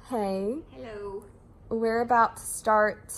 Hey, Hello. we're about to start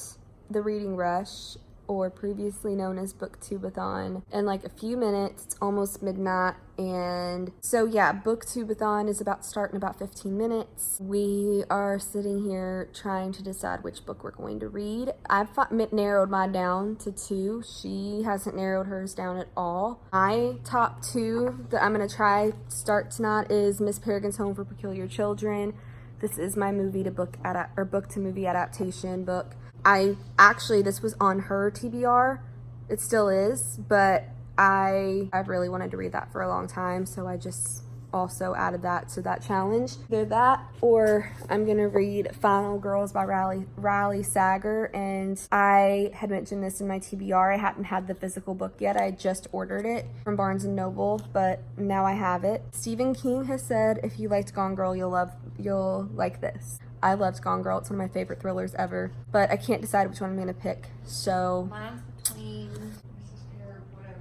the reading rush, or previously known as booktube-a-thon, in like a few minutes. It's almost midnight, and so yeah, booktube-a-thon is about to start in about 15 minutes. We are sitting here trying to decide which book we're going to read. I've narrowed mine down to two. She hasn't narrowed hers down at all. My top two that I'm gonna try to start tonight is Miss Peregrine's Home for Peculiar Children. This is my book to movie adaptation book. This was on her TBR. It still is, but I've really wanted to read that for a long time, so I just also added that to that challenge. Either that, or I'm gonna read Final Girls by Riley Sager, and I had mentioned this in my TBR. I hadn't had the physical book yet. I just ordered it from Barnes & Noble, but now I have it. Stephen King has said if you liked Gone Girl, you'll like this. I loved Gone Girl. It's one of my favorite thrillers ever, but I can't decide which one I'm gonna pick. So Mine's between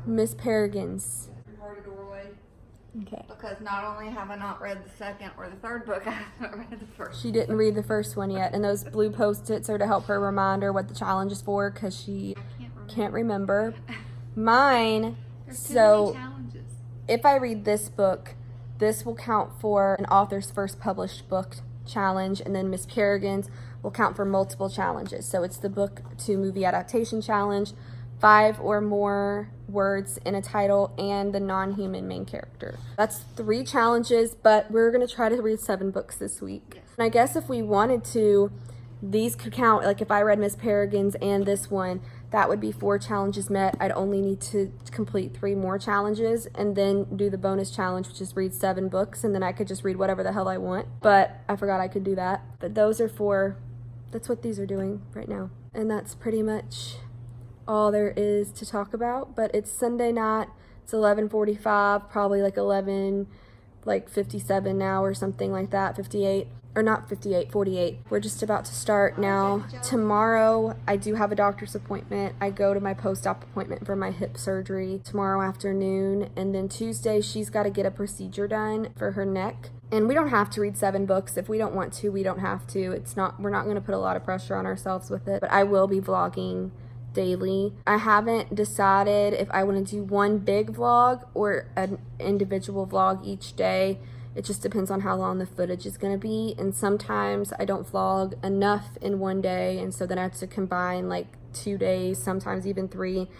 Miss Peregrine's. Heart of Doorway. Okay. Because not only have I not read the second or the third book, I haven't read the first. She didn't read the first one yet, and those blue Post-its are to help her remind her what the challenge is for, because she can't remember. Mine, There's too many challenges. if I read this book, this will count for an author's first published book challenge, and then Miss Peregrine's will count for multiple challenges. So it's the book to movie adaptation challenge, 5 or more words in a title, and the non-human main character. That's 3 challenges, but we're gonna try to read 7 books this week. Yes. And I guess if we wanted to, these could count, like if I read Miss Peregrine's and this one, that would be 4 challenges met. I'd only need to complete 3 more challenges and then do the bonus challenge, which is read 7 books, and then I could just read whatever the hell I want. But I forgot I could do that. But those are 4, that's what these are doing right now. And that's pretty much all there is to talk about. But it's Sunday night, it's 11:45, probably like 57 now or something like that, 58. Or not 58, 48. We're just about to start now. Tomorrow, I do have a doctor's appointment. I go to my post-op appointment for my hip surgery tomorrow afternoon. And then Tuesday, she's got to get a procedure done for her neck. And we don't have to read 7 books. If we don't want to, we don't have to. We're not going to put a lot of pressure on ourselves with it. But I will be vlogging daily. I haven't decided if I want to do one big vlog or an individual vlog each day. It just depends on how long the footage is going to be, and sometimes I don't vlog enough in one day, and so then I have to combine like 2 days, sometimes even 3,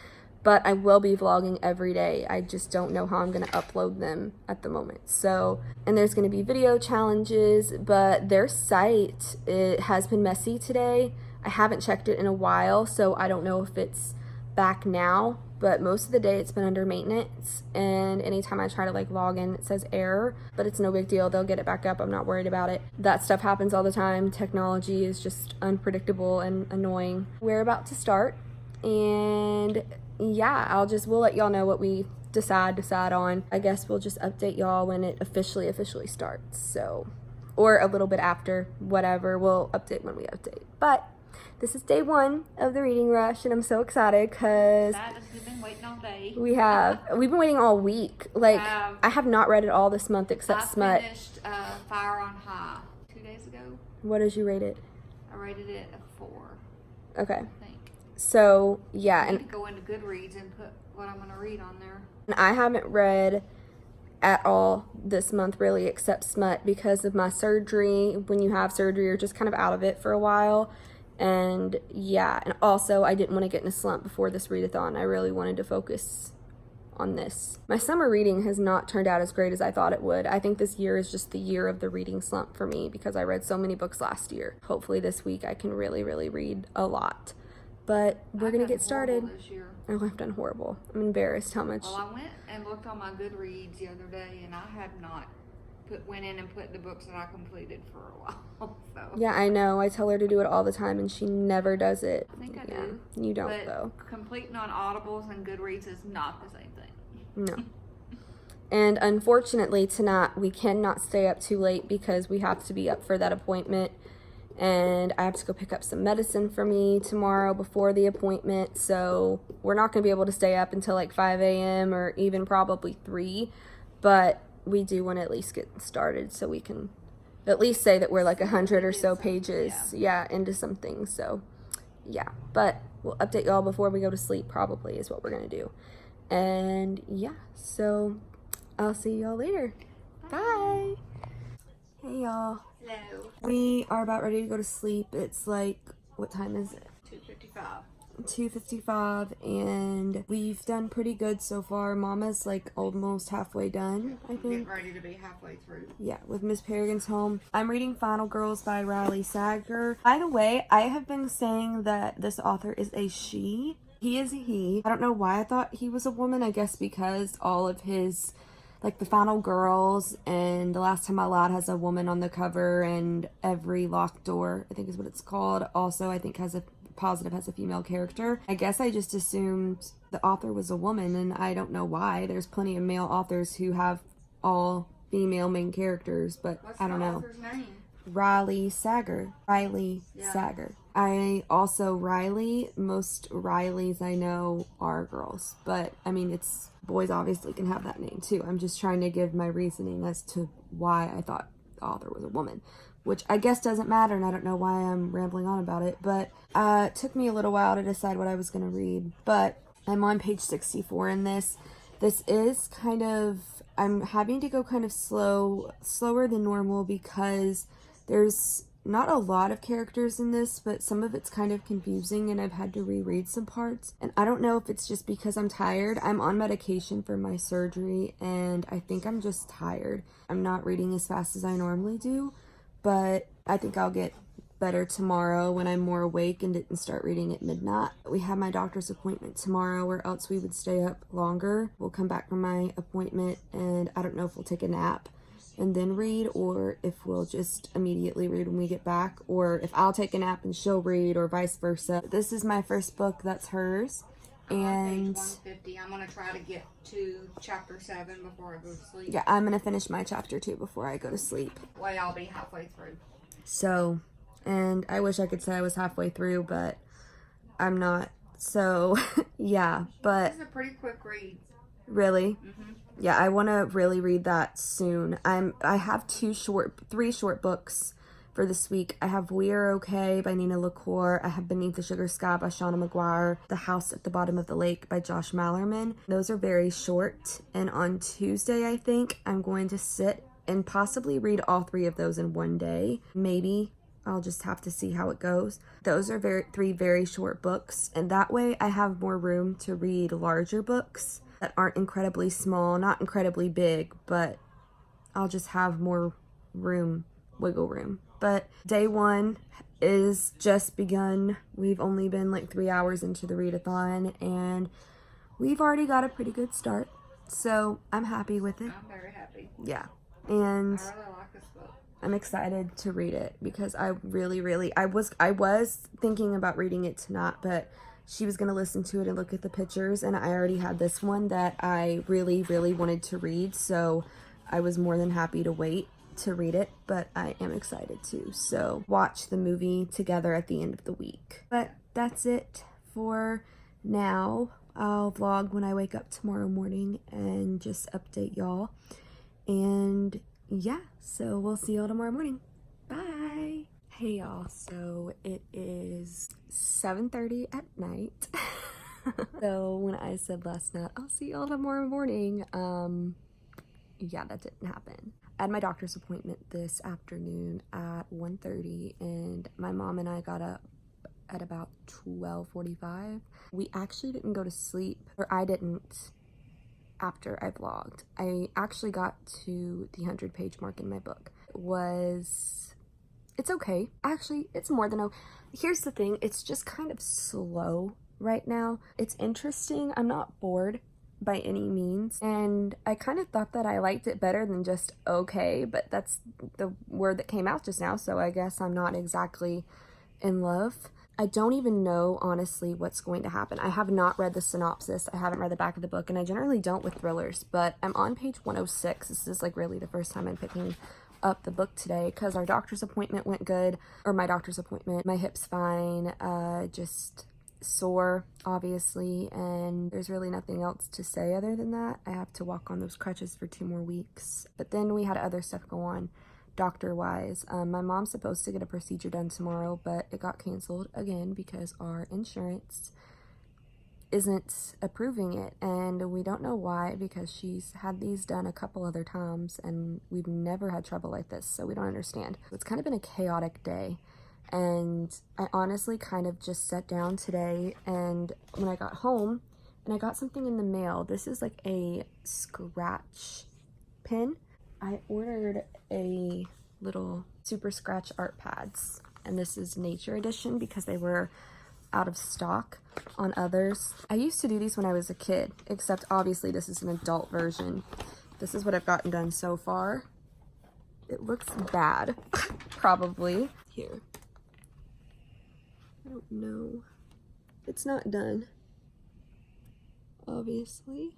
but I will be vlogging every day. I just don't know how I'm going to upload them at the moment. So, and there's going to be video challenges, but their site, it has been messy today. I haven't checked it in a while, so I don't know if it's back now, but most of the day it's been under maintenance, and anytime I try to like log in, it says error, but it's no big deal. They'll get it back up. I'm not worried about it. That stuff happens all the time. Technology is just unpredictable and annoying. We're about to start, and yeah, we'll let y'all know what we decide on. I guess we'll just update y'all when it officially starts. So, or a little bit after, whatever. We'll update when we update. But this is day 1 of the reading rush, and I'm so excited because We've been waiting all day. we've been waiting all week. Like, I have not read it all this month except Smut. I finished Fire on High 2 days ago. What did you rate it? I rated it a 4. Okay. I think. So yeah, I need and to go into Goodreads and put what I'm going to read on there. I haven't read at all this month really, except Smut, because of my surgery. When you have surgery, you're just kind of out of it for a while. And yeah, and also I didn't want to get in a slump before this read-a-thon. I really wanted to focus on this. My summer reading has not turned out as great as I thought it would. I think this year is just the year of the reading slump for me because I read so many books last year. Hopefully this week I can really read a lot. But we're going to get started. This year. Oh, I've done horrible. I'm embarrassed how much. Well, I went and looked on my Goodreads the other day, and I had not went in and put the books that I completed for a while. So. Yeah, I know. I tell her to do it all the time, and she never does it. I think I do. You don't, but though. Completing on Audibles and Goodreads is not the same thing. No. And unfortunately, tonight, we cannot stay up too late because we have to be up for that appointment. And I have to go pick up some medicine for me tomorrow before the appointment. So we're not going to be able to stay up until like 5 a.m. or even probably 3. But we do want to at least get started so we can at least say that we're like 100 or did so something, pages, yeah, into something. So, yeah, but we'll update y'all before we go to sleep, probably, is what we're gonna do. And yeah, so I'll see y'all later. Bye. Hey, y'all. Hello. We are about ready to go to sleep. It's like, what time is it? 2:55. 2:55, and we've done pretty good so far. Mama's like almost halfway done, I think. Getting ready to be halfway through. Yeah, with Miss Peregrine's home. I'm reading Final Girls by Riley Sager. By the way, I have been saying that this author is a she. He is a he. I don't know why I thought he was a woman. I guess because all of his, like the Final Girls and The Last Time I Lied has a woman on the cover, and Every Locked Door, I think is what it's called, also I think has a female character. I guess I just assumed the author was a woman, and I don't know why. There's plenty of male authors who have all female main characters, but I don't know. What's the author's name? Riley Sager. Sager. Most Rileys I know are girls, but I mean, it's boys obviously can have that name too. I'm just trying to give my reasoning as to why I thought the author was a woman, which I guess doesn't matter, and I don't know why I'm rambling on about it, but it took me a little while to decide what I was going to read, but I'm on page 64 in this. This is kind of, I'm having to go kind of slower than normal because there's not a lot of characters in this, but some of it's kind of confusing, and I've had to reread some parts, and I don't know if it's just because I'm tired. I'm on medication for my surgery, and I think I'm just tired. I'm not reading as fast as I normally do, but I think I'll get better tomorrow when I'm more awake and didn't start reading at midnight. We have my doctor's appointment tomorrow, or else we would stay up longer. We'll come back from my appointment, and I don't know if we'll take a nap and then read, or if we'll just immediately read when we get back, or if I'll take a nap and she'll read, or vice versa. This is my first book that's hers, and Page 150. I'm gonna try to get to chapter 7 before I go to sleep. yeah, I'm gonna finish my chapter 2 before I go to sleep. Way I'll be halfway through. So, and I wish I could say I was halfway through, but I'm not. So, yeah, but This is a pretty quick read. really, Mm-hmm. yeah, I want to really read that soon. I have three short books for this week. I have We Are Okay by Nina LaCour. I have Beneath the Sugar Sky by Shauna McGuire. The House at the Bottom of the Lake by Josh Mallerman. Those are very short, and on Tuesday, I think, I'm going to sit and possibly read all 3 of those in one day. Maybe. I'll just have to see how it goes. Those are 3 very short books, and that way I have more room to read larger books that aren't incredibly small, not incredibly big, but I'll just have more room, wiggle room. But day 1 is just begun. We've only been like 3 hours into the read-a-thon, and we've already got a pretty good start, so I'm happy with it. I'm very happy. Yeah, and I really like this book. I'm excited to read it because I was thinking about reading it tonight, but she was going to listen to it and look at the pictures, and I already had this one that I really, really wanted to read, so I was more than happy to wait to read it, but I am excited to, so watch the movie together at the end of the week. But that's it for now. I'll vlog when I wake up tomorrow morning and just update y'all, and yeah, so we'll see y'all tomorrow morning. Bye. Hey y'all, so it is 7:30 at night. So when I said last night, I'll see y'all tomorrow morning, yeah, that didn't happen. I had my doctor's appointment this afternoon at 1:30, and my mom and I got up at about 12:45. We actually didn't go to sleep, or I didn't after I vlogged. I actually got to the 100-page mark in my book. It's okay. Actually, it's more than okay. Here's the thing, it's just kind of slow right now. It's interesting. I'm not bored by any means, and I kind of thought that I liked it better than just okay, but that's the word that came out just now, so I guess I'm not exactly in love. I don't even know, honestly, what's going to happen. I have not read the synopsis. I haven't read the back of the book, and I generally don't with thrillers, but I'm on page 106. This is like really the first time I'm picking up the book today because our doctor's appointment went good, or my doctor's appointment. My hip's fine, just sore, obviously, and there's really nothing else to say other than that. I have to walk on those crutches for 2 more weeks, but then we had other stuff go on doctor-wise. My mom's supposed to get a procedure done tomorrow, but it got canceled again because our insurance isn't approving it, and we don't know why, because she's had these done a couple other times and we've never had trouble like this, so we don't understand. It's kind of been a chaotic day, and I honestly kind of just sat down today, and when I got home and I got something in the mail. This is like a scratch pen. I ordered a little super scratch art pads, and this is Nature Edition because they were out of stock on others. I used to do these when I was a kid, except obviously this is an adult version. This is what I've gotten done so far. It looks bad, probably. Here. I don't know. It's not done, obviously.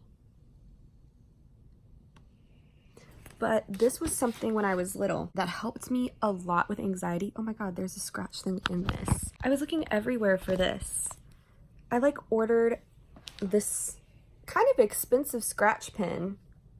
But this was something when I was little that helped me a lot with anxiety. Oh my god, there's a scratch thing in this. I was looking everywhere for this. I like ordered this kind of expensive scratch pen,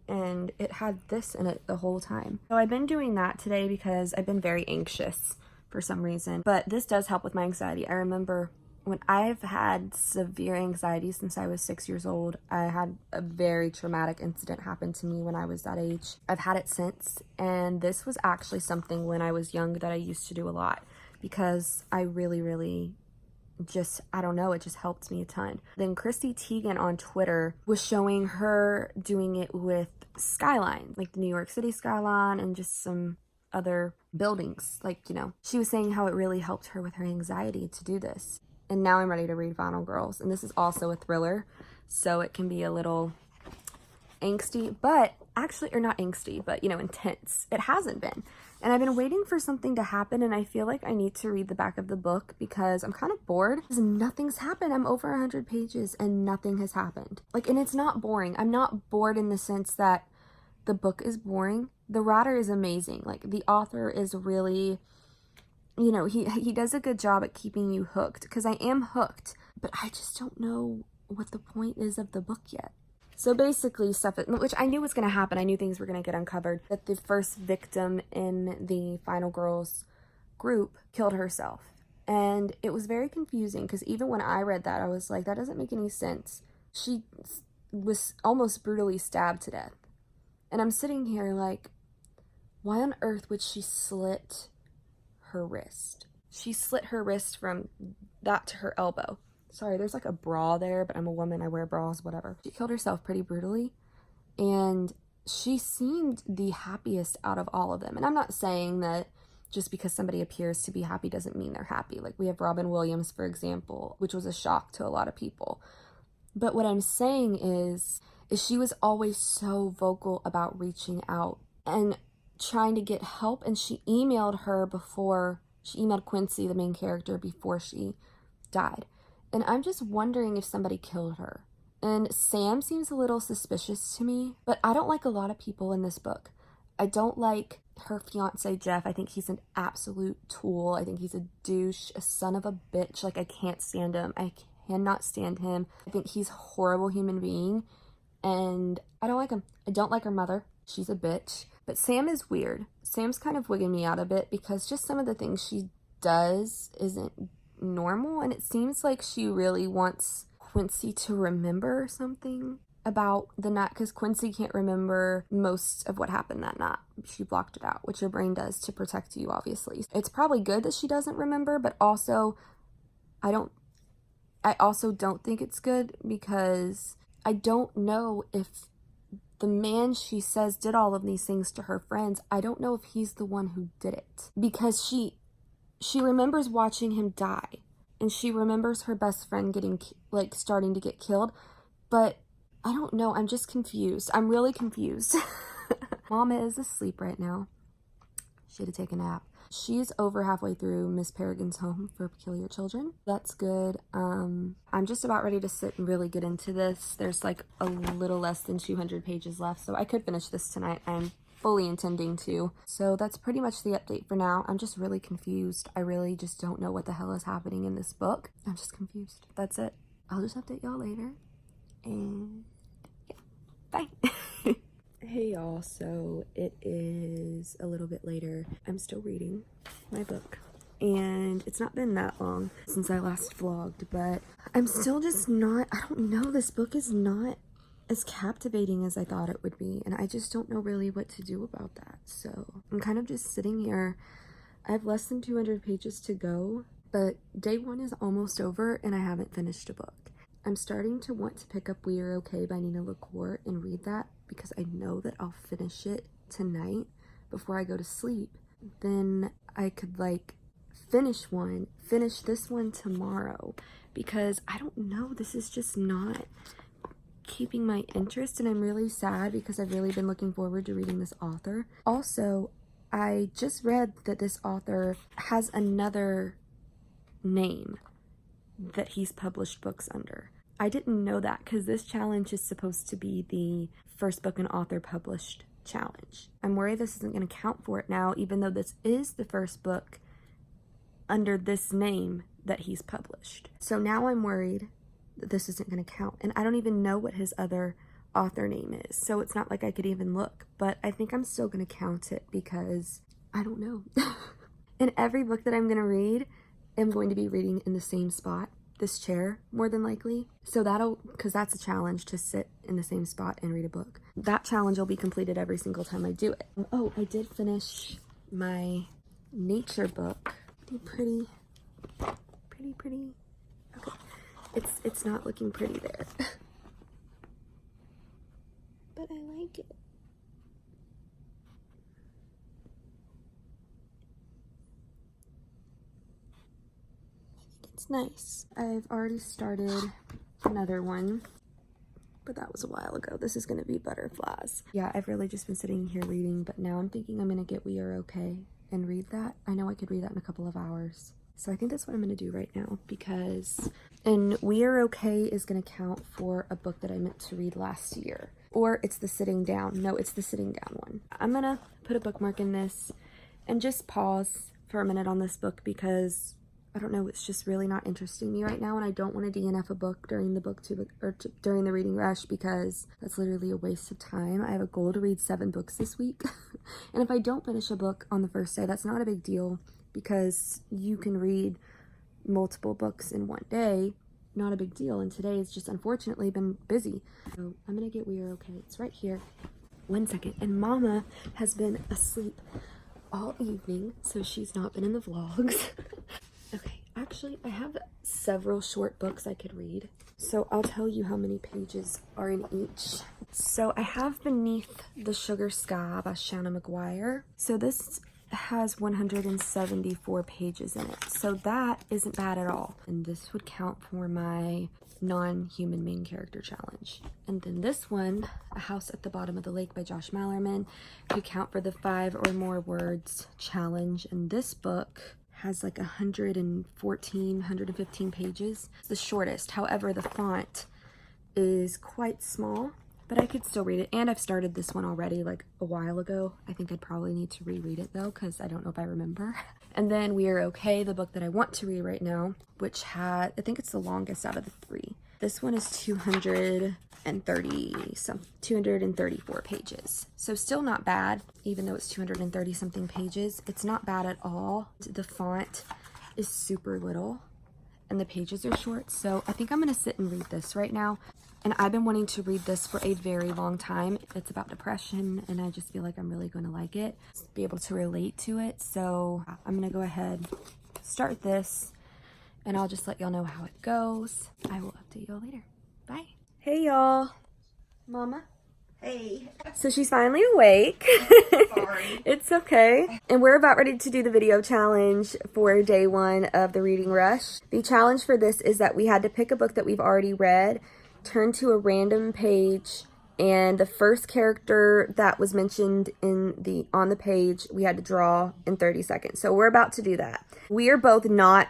and it had this in it the whole time. So I've been doing that today because I've been very anxious for some reason. But this does help with my anxiety. I remember when I've had severe anxiety since I was 6 years old. I had a very traumatic incident happen to me when I was that age. I've had it since, and this was actually something when I was young that I used to do a lot because I really just, I don't know, it just helped me a ton. Then Chrissy Teigen on Twitter was showing her doing it with skylines, like the New York City skyline and just some other buildings. Like, you know, she was saying how it really helped her with her anxiety to do this. And now I'm ready to read Final Girls. And this is also a thriller, so it can be a little angsty, but actually, or not angsty, but, you know, intense. It hasn't been. And I've been waiting for something to happen, and I feel like I need to read the back of the book because I'm kind of bored because nothing's happened. I'm over 100 pages and nothing has happened. Like, and it's not boring. I'm not bored in the sense that the book is boring. The writer is amazing. Like, the author is really, you know, he does a good job at keeping you hooked, because I am hooked, but I just don't know what the point is of the book yet. So basically stuff, which I knew was going to happen, I knew things were going to get uncovered, that the first victim in the Final Girls group killed herself. And it was very confusing, because even when I read that, I was like, that doesn't make any sense. She was almost brutally stabbed to death. And I'm sitting here like, why on earth would she slit her wrist? She slit her wrist from that to her elbow. Sorry, there's like a bra there, but I'm a woman, I wear bras, whatever. She killed herself pretty brutally, and she seemed the happiest out of all of them. And I'm not saying that just because somebody appears to be happy doesn't mean they're happy. Like, we have Robin Williams, for example, which was a shock to a lot of people. But what I'm saying is she was always so vocal about reaching out and trying to get help, and she emailed Quincy, the main character, before she died. And I'm just wondering if somebody killed her. And Sam seems a little suspicious to me, but I don't like a lot of people in this book. I don't like her fiance, Jeff. I think he's an absolute tool. I think he's a douche, a son of a bitch. Like, I can't stand him. I cannot stand him. I think he's a horrible human being, and I don't like him. I don't like her mother. She's a bitch. But Sam is weird. Sam's kind of wigging me out a bit because just some of the things she does isn't normal, and it seems like she really wants Quincy to remember something about the night, because Quincy can't remember most of what happened that night. She blocked it out, which your brain does to protect you, obviously. It's probably good that she doesn't remember, but also I also don't think it's good, because I don't know if the man she says did all of these things to her friends, I don't know if he's the one who did it, because she remembers watching him die, and she remembers her best friend starting to get killed, but I don't know. I'm just confused. I'm really confused. Mama is asleep right now. She had to take a nap. She's over halfway through Miss Peregrine's Home for Peculiar Children. That's good. I'm just about ready to sit and really get into this. There's like a little less than 200 pages left, so I could finish this tonight. I'm fully intending to. So that's pretty much the update for now. I'm just really confused. I really just don't know what the hell is happening in this book. I'm just confused. That's it. I'll just update y'all later. And yeah, bye. Hey y'all, so it is a little bit later. I'm still reading my book and it's not been that long since I last vlogged, but I'm still just not, I don't know, this book is not as captivating as I thought it would be, and I just don't know really what to do about that. So I'm kind of just sitting here. I have less than 200 pages to go, but day one is almost over and I haven't finished a book. I'm starting to want to pick up We Are Okay by Nina LaCour and read that because I know that I'll finish it tonight before I go to sleep. Then I could like finish this one tomorrow, because I don't know, this is just not keeping my interest, and I'm really sad because I've really been looking forward to reading this author. Also, I just read that this author has another name that he's published books under. I didn't know that because this challenge is supposed to be the first book an author published challenge. I'm worried this isn't going to count for it now, even though this is the first book under this name that he's published. So now I'm worried that this isn't going to count, and I don't even know what his other author name is, so it's not like I could even look, but I think I'm still going to count it because I don't know. And every book that I'm going to read, I'm going to be reading in the same spot, this chair, more than likely. So because that's a challenge, to sit in the same spot and read a book. That challenge will be completed every single time I do it. Oh, I did finish my nature book. Pretty. Okay. It's not looking pretty there. But I like it. It's nice. I've already started another one, but that was a while ago. This is going to be Butterflies. Yeah, I've really just been sitting here reading, but now I'm thinking I'm going to get We Are Okay and read that. I know I could read that in a couple of hours. So I think that's what I'm going to do right now, because and We Are Okay is going to count for a book that I meant to read last year. Or it's the sitting down. No, it's the sitting down one. I'm going to put a bookmark in this and just pause for a minute on this book because I don't know, it's just really not interesting me right now, and I don't want to DNF a book during the during the reading rush, because that's literally a waste of time. I have a goal to read 7 books this week, and if I don't finish a book on the first day, that's not a big deal, because you can read multiple books in one day. Not a big deal, and today has just unfortunately been busy. So I'm gonna get We Are Okay. It's right here. 1 second. And Mama has been asleep all evening, so she's not been in the vlogs. Okay, actually, I have several short books I could read, so I'll tell you how many pages are in each. So I have Beneath the Sugar Sky by Shanna McGuire. So this has 174 pages in it, so that isn't bad at all. And this would count for my non-human main character challenge. And then this one, A House at the Bottom of the Lake by Josh Malerman, could count for the 5 or more words challenge. And this book has like 115 pages. It's the shortest. However, the font is quite small, but I could still read it. And I've started this one already like a while ago. I think I'd probably need to reread it though, because I don't know if I remember. And then We Are Okay, the book that I want to read right now, which I think it's the longest out of the 3. This one is 234 pages. So still not bad, even though it's 230 something pages. It's not bad at all. The font is super little and the pages are short. So I think I'm gonna sit and read this right now. And I've been wanting to read this for a very long time. It's about depression, and I just feel like I'm really gonna like it, be able to relate to it. So I'm gonna go ahead, start this, and I'll just let y'all know how it goes. I will update y'all later. Bye. Hey y'all. Mama. Hey. So she's finally awake. Sorry. It's okay. And we're about ready to do the video challenge for day 1 of the reading rush. The challenge for this is that we had to pick a book that we've already read, turn to a random page, and the first character that was mentioned on the page we had to draw in 30 seconds. So we're about to do that. We are both not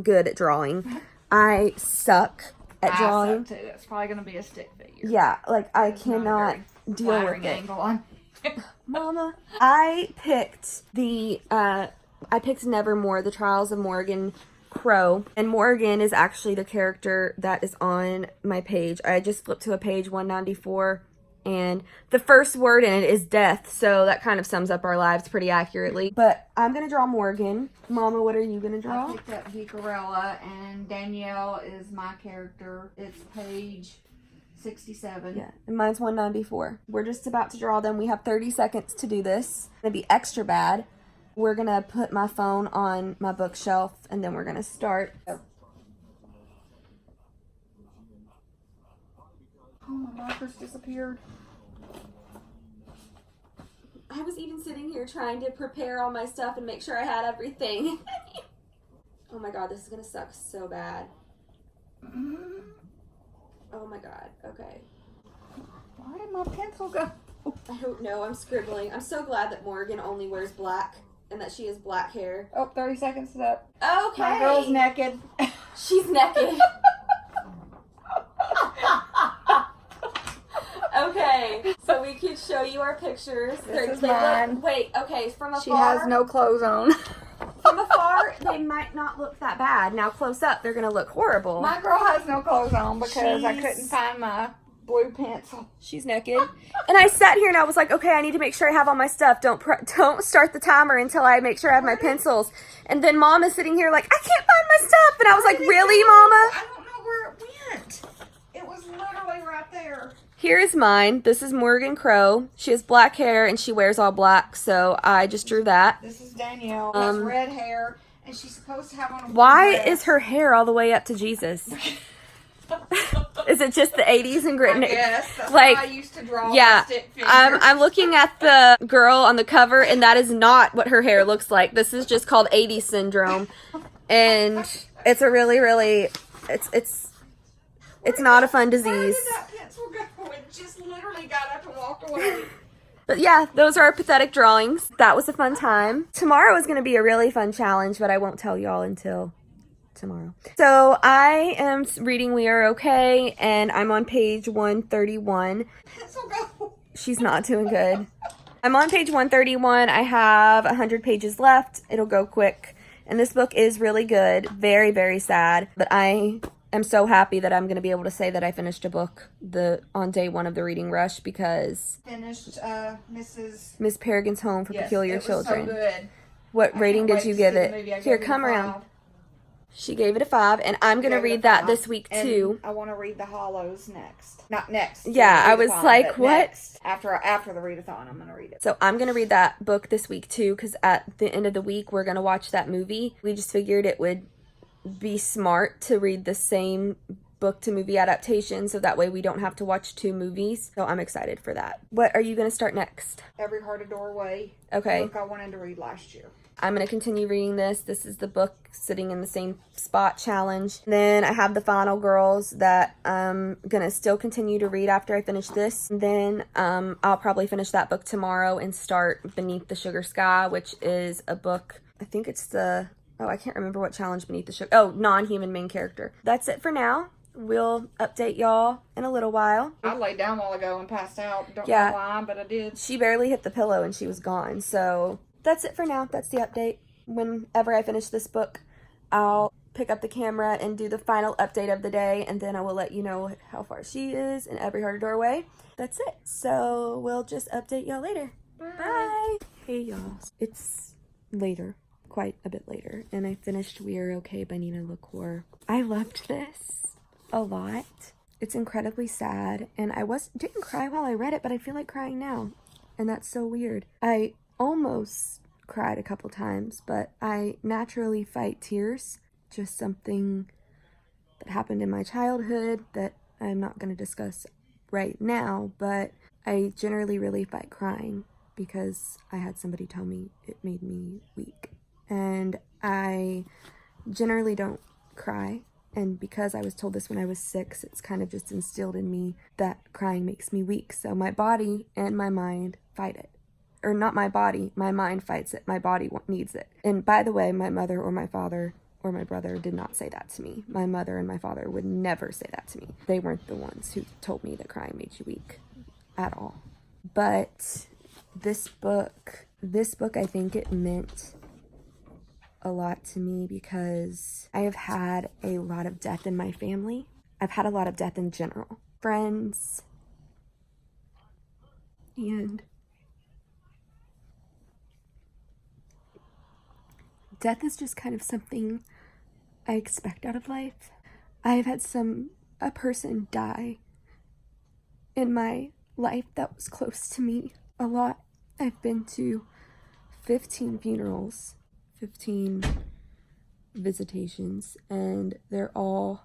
good at drawing. I suck at drawing. I suck too. It's probably going to be a stick figure. Yeah, like I cannot deal with it. Angle on. Mama, I picked Nevermore, The Trials of Morgan Crow, and Morgan is actually the character that is on my page. I just flipped to a page 194, and the first word in it is death, so that kind of sums up our lives pretty accurately. But I'm gonna draw Morgan. Mama, what are you gonna draw? I picked up Vicarella, and Danielle is my character. It's page 67. Yeah, and mine's 194. We're just about to draw them. We have 30 seconds to do this. It's gonna be extra bad. We're gonna put my phone on my bookshelf, and then we're gonna start. Oh, my markers disappeared. I was even sitting here trying to prepare all my stuff and make sure I had everything. Oh my god, this is gonna suck so bad. Oh my god, okay. Where did my pencil go? I don't know, I'm scribbling. I'm so glad that Morgan only wears black and that she has black hair. Oh, 30 seconds is up. Okay. My girl's naked. She's naked. Okay, so we could show you our pictures. This is mine. Wait, okay, from afar. She has no clothes on. From afar, they might not look that bad. Now, close up, they're gonna look horrible. My girl has no clothes on because I She's- couldn't find my blue pencil. She's naked. And I sat here and I was like, okay, I need to make sure I have all my stuff. Don't start the timer until I make sure I have my pencils. And then Mom is sitting here like, I can't find my stuff. And I was like, really, Mama? I don't know where it went. It was literally right there. Here is mine. This is Morgan Crow. She has black hair and she wears all black, so I just drew that. This is Danielle. Has red hair, and she's supposed to have on a Why blue dress. is her hair all the way up to Jesus? Is it just the 80s and gritting? Yes, that's Like, how I used to draw yeah, with stick figures. I'm looking at the girl on the cover, and that is not what her hair looks like. This is just called 80s syndrome, and it's a really, really, it's not a fun Where disease. did that pencil go? It just literally got up and walked away. But yeah, those are our pathetic drawings. That was a fun time. Tomorrow is going to be a really fun challenge, but I won't tell y'all until tomorrow. So I am reading We Are Okay, and I'm on page 131. Pencil go. She's not doing good. I'm on page 131. I have 100 pages left. It'll go quick. And this book is really good. Very, very sad. But I am so happy that I'm going to be able to say that I finished a book on day one of the reading rush, because Finished Mrs. Miss Peregrine's Home for Peculiar it was Children. so good. What I rating can't did wait you to give see the it? movie. I Here, gave it come a around. 5. She gave it a 5, and I'm going to Gave it read a that 5. this week And too. I want to read the Hollows next. Not next. Yeah, I was read-a-thon, like, but what? next. After the read-a-thon, I'm going to read it. So I'm going to read that book this week too, because at the end of the week, we're going to watch that movie. We just figured it would be smart to read the same book to movie adaptation, so that way we don't have to watch 2 movies. So I'm excited for that. What are you going to start next? Every Heart a Doorway. Okay. Book I wanted to read last year. I'm going to continue reading this. This is the book sitting in the same spot challenge. Then I have The Final Girls that I'm going to still continue to read after I finish this. And then I'll probably finish that book tomorrow and start Beneath the Sugar Sky, which is a book, I think it's I can't remember what challenge Beneath the Sugar, non-human main character. That's it for now. We'll update y'all in a little while. I laid down a while ago and passed out. Don't Yeah. know why, but I did. She barely hit the pillow and she was gone. So that's it for now. That's the update. Whenever I finish this book, I'll pick up the camera and do the final update of the day, and then I will let you know how far she is in Every Heart a Doorway. That's it. So we'll just update y'all later. Bye. Hey y'all. It's later. Quite a bit later. And I finished We Are Okay by Nina LaCour. I loved this a lot. It's incredibly sad, and I didn't cry while I read it, but I feel like crying now, and that's so weird. I almost cried a couple times, but I naturally fight tears. Just something that happened in my childhood that I'm not going to discuss right now, but I generally really fight crying because I had somebody tell me it made me weak, and I generally don't cry. And because I was told this when I was 6, it's kind of just instilled in me that crying makes me weak. So my body and my mind fight it. Or not my body, my mind fights it. My body needs it. And by the way, my mother or my father or my brother did not say that to me. My mother and my father would never say that to me. They weren't the ones who told me that crying made you weak at all. But this book, I think it meant a lot to me because I have had a lot of death in my family. I've had a lot of death in general. Friends, And death is just kind of something I expect out of life. I've had a person die in my life that was close to me a lot. I've been to 15 funerals, 15 visitations, and they're all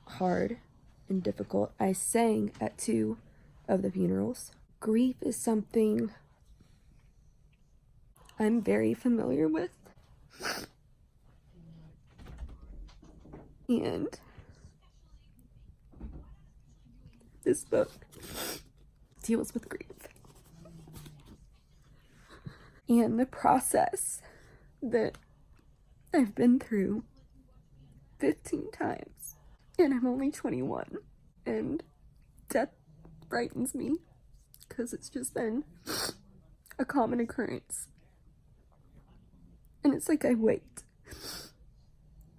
hard and difficult. I sang at 2 of the funerals. Grief is something I'm very familiar with. And this book deals with grief and the process that I've been through 15 times, and I'm only 21, and death frightens me because it's just been a common occurrence. And it's like I wait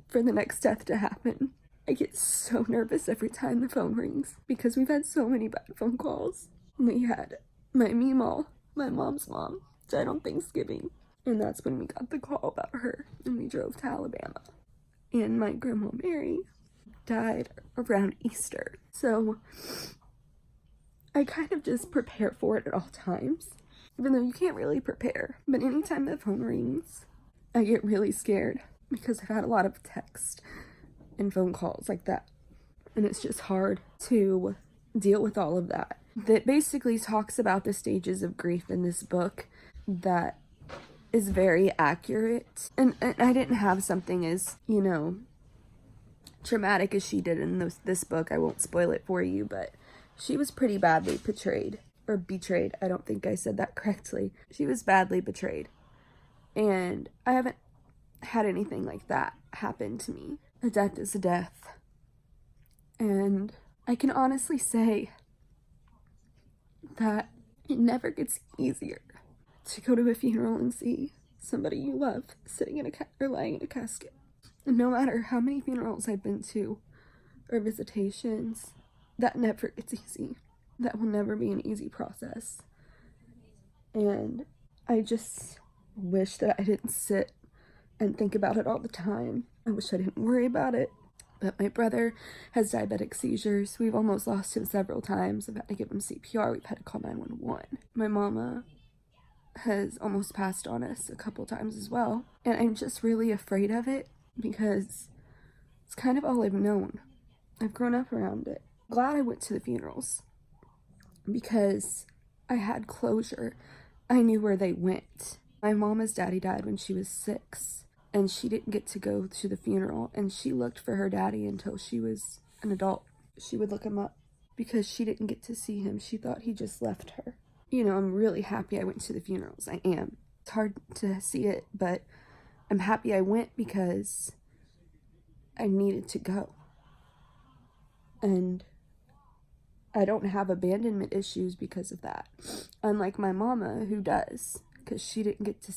for the next death to happen. I get so nervous every time the phone rings because we've had so many bad phone calls. We had my meemaw, my mom's mom, died on Thanksgiving, and that's when we got the call about her, and we drove to Alabama. And my grandma Mary died around Easter. So I kind of just prepare for it at all times, even though you can't really prepare. But anytime the phone rings, I get really scared because I've had a lot of text and phone calls like that. And it's just hard to deal with all of that. That basically talks about the stages of grief in this book that is very accurate. And I didn't have something as, traumatic as she did in this book. I won't spoil it for you, but she was pretty badly portrayed. Or betrayed. I don't think I said that correctly. She was badly betrayed. And I haven't had anything like that happen to me. A death is a death. And I can honestly say that it never gets easier to go to a funeral and see somebody you love sitting in or lying in a casket. And no matter how many funerals I've been to or visitations, that never gets easy. That will never be an easy process. And I just wish that I didn't sit and think about it all the time. I wish I didn't worry about it. But my brother has diabetic seizures. We've almost lost him several times. I've had to give him CPR. We've had to call 911. My mama has almost passed on us a couple times as well. And I'm just really afraid of it because it's kind of all I've known. I've grown up around it. Glad I went to the funerals because I had closure. I knew where they went. My mama's daddy died when she was 6, and she didn't get to go to the funeral, and she looked for her daddy until she was an adult. She would look him up because she didn't get to see him. She thought he just left her. I'm really happy I went to the funerals. I am. It's hard to see it, but I'm happy I went because I needed to go. And I don't have abandonment issues because of that. Unlike my mama, who does, because she didn't get to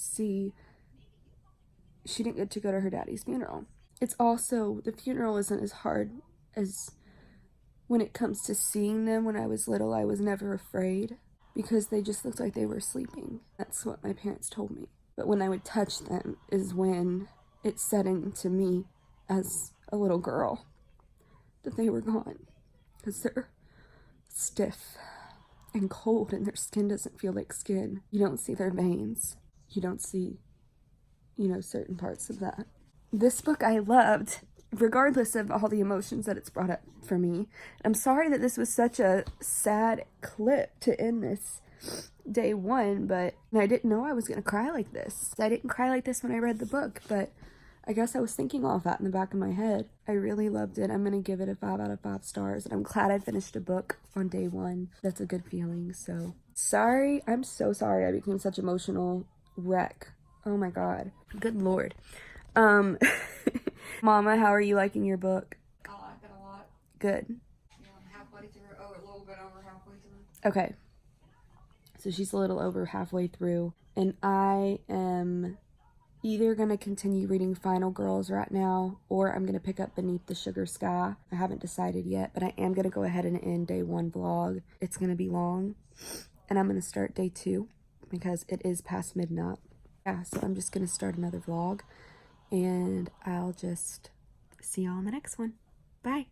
go to her daddy's funeral. It's also, the funeral isn't as hard as when it comes to seeing them. When I was little, I was never afraid because they just looked like they were sleeping. That's what my parents told me. But when I would touch them is when it set into me as a little girl that they were gone, because they're stiff and cold and their skin doesn't feel like skin. You don't see their veins. You don't see, certain parts of that. This book I loved, regardless of all the emotions that it's brought up for me. I'm sorry that this was such a sad clip to end this day 1, but I didn't know I was going to cry like this. I didn't cry like this when I read the book, but I guess I was thinking all that in the back of my head. I really loved it. I'm going to give it a 5 out of 5 stars, and I'm glad I finished a book on day 1. That's a good feeling. So sorry. I'm so sorry I became such an emotional wreck. Oh my God. Good Lord. Mama, how are you liking your book? I like it a lot. Good. Yeah, I'm halfway through. Oh, a little bit over halfway through. Okay. So she's a little over halfway through, and I am either going to continue reading Final Girls right now, or I'm going to pick up Beneath the Sugar Sky. I haven't decided yet, but I am going to go ahead and end day 1 vlog. It's going to be long, and I'm going to start day 2 because it is past midnight. Yeah, so I'm just going to start another vlog, and I'll just see y'all in the next one. Bye.